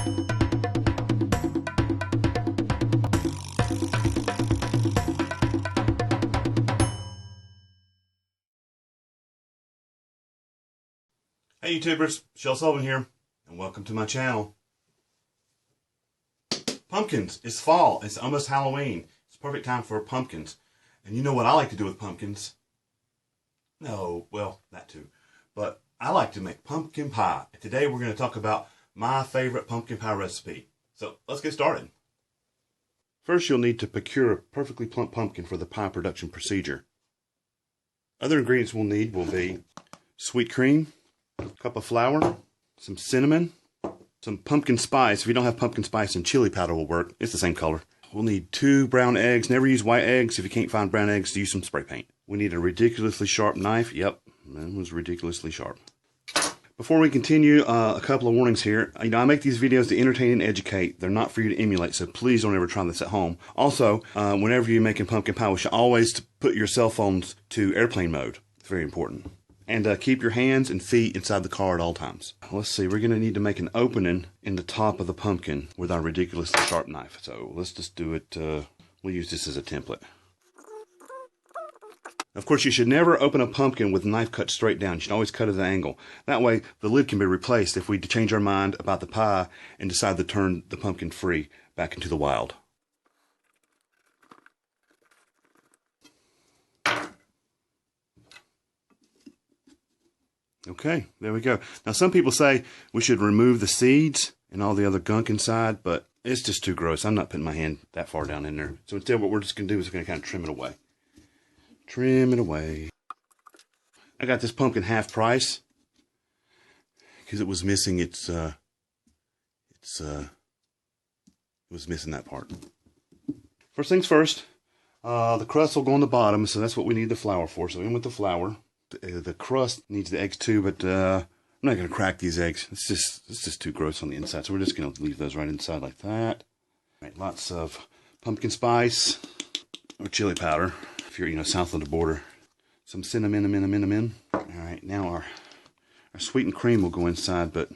Hey YouTubers, Shel Sullivan here, and welcome to my channel. Pumpkins, it's fall, it's almost Halloween. It's a perfect time for pumpkins. And you know what I like to do with pumpkins? No, well, that too. But I like to make pumpkin pie. And today we're going to talk about my favorite pumpkin pie recipe. So let's get started. First you'll need to procure a perfectly plump pumpkin for the pie production procedure. Other ingredients we'll need will be sweet cream, a cup of flour, some cinnamon, some pumpkin spice. If you don't have pumpkin spice, then chili powder will work. It's the same color. We'll need 2 brown eggs. Never use white eggs. If you can't find brown eggs, use some spray paint. We need a ridiculously sharp knife. Yep, that was ridiculously sharp. Before we continue, a couple of warnings here. You know, I make these videos to entertain and educate. They're not for you to emulate, so please don't ever try this at home. Also, whenever you're making pumpkin pie, we should always put your cell phones to airplane mode. It's very important. And keep your hands and feet inside the car at all times. Let's see, we're going to need to make an opening in the top of the pumpkin with our ridiculously sharp knife. So let's just do it, we'll use this as a template. Of course, you should never open a pumpkin with the knife cut straight down. You should always cut at an angle. That way, the lid can be replaced if we change our mind about the pie and decide to turn the pumpkin free back into the wild. Okay, there we go. Now some people say we should remove the seeds and all the other gunk inside, but it's just too gross. I'm not putting my hand that far down in there. So instead what we're just going to do is we're going to kind of trim it away. Trim it away. I got this pumpkin half price because it was missing it was missing that part. First things first, the crust will go on the bottom, so that's what we need the flour for. So in with the flour. The crust needs the eggs too, but I'm not going to crack these eggs. It's just too gross on the inside, so we're just going to leave those right inside like that. Right, lots of pumpkin spice or chili powder if you're south of the border. Some cinnamon. All right, now our sweetened cream will go inside, but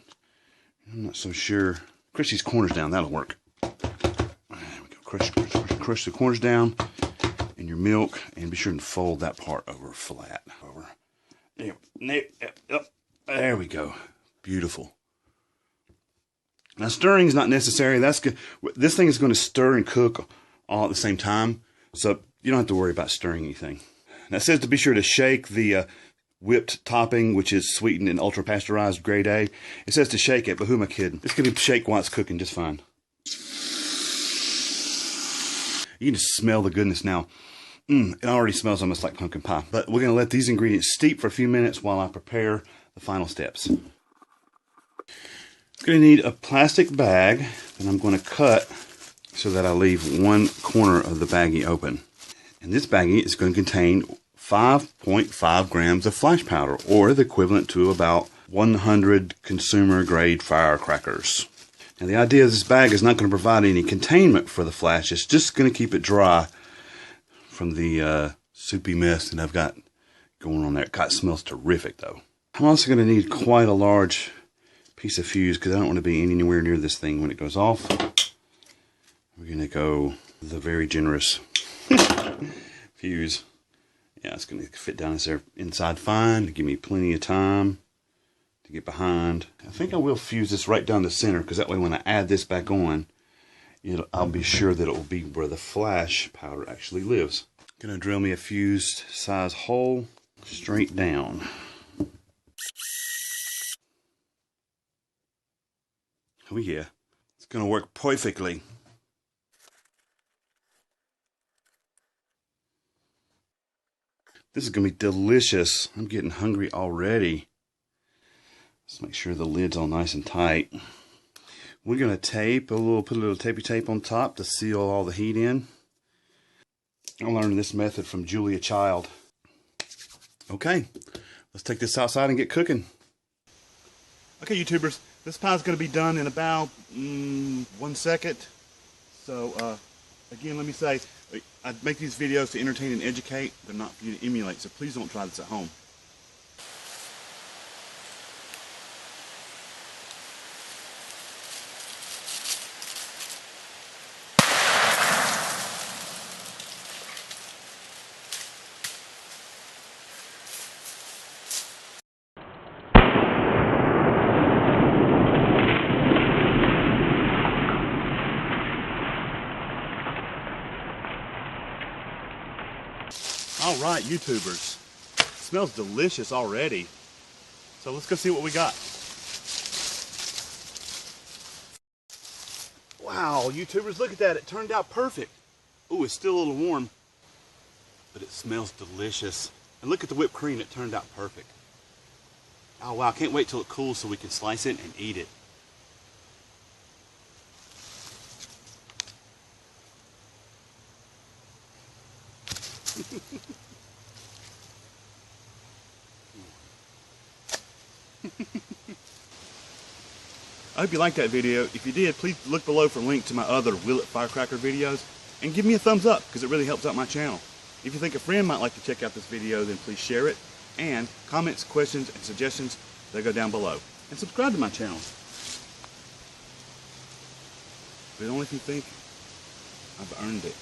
I'm not so sure. Crush these corners down. That'll work. There we go. Crush the corners down in your milk, and be sure to fold that part over flat. There we go. Beautiful. Now stirring is not necessary. That's good. This thing is going to stir and cook all at the same time, so you don't have to worry about stirring anything. Now it says to be sure to shake the whipped topping, which is sweetened and ultra pasteurized grade A. It says to shake it, but who am I kidding? It's going to shake while it's cooking just fine. You can just smell the goodness now. It already smells almost like pumpkin pie. But we're going to let these ingredients steep for a few minutes while I prepare the final steps. I'm going to need a plastic bag that I'm going to cut so that I leave one corner of the baggie open. And this baggie is going to contain 5.5 grams of flash powder, or the equivalent to about 100 consumer grade firecrackers. Now the idea is this bag is not going to provide any containment for the flash. It's just going to keep it dry from the soupy mess that I've got going on there. God, it smells terrific though. I'm also going to need quite a large piece of fuse because I don't want to be anywhere near this thing when it goes off. We're going to go the very generous fuse. Yeah, it's going to fit down there inside fine to give me plenty of time to get behind. I think I will fuse this right down the center because that way when I add this back on, I'll be sure that it will be where the flash powder actually lives. Gonna drill me a fused size hole straight down. Oh yeah, it's gonna work perfectly. This is gonna be delicious. I'm getting hungry already. Let's make sure the lid's all nice and tight. We're going to put a little tapey tape on top to seal all the heat in. I learned this method from Julia Child. Okay, let's take this outside and get cooking. Okay, YouTubers, this pie is going to be done in about 1 second. So, again, let me say, I make these videos to entertain and educate. They're not for you to emulate, so please don't try this at home. right, YouTubers. It smells delicious already. So let's go see what we got. Wow, YouTubers, look at that. It turned out perfect. Ooh, it's still a little warm, but it smells delicious. And look at the whipped cream. It turned out perfect. Oh, wow. I can't wait till it cools so we can slice it and eat it. I hope you liked that video. If you did, please look below for a link to my other Will It Firecracker videos and give me a thumbs up because it really helps out my channel. If you think a friend might like to check out this video, then please share it, and comments, questions, and suggestions, they go down below. And subscribe to my channel. But only if you think I've earned it.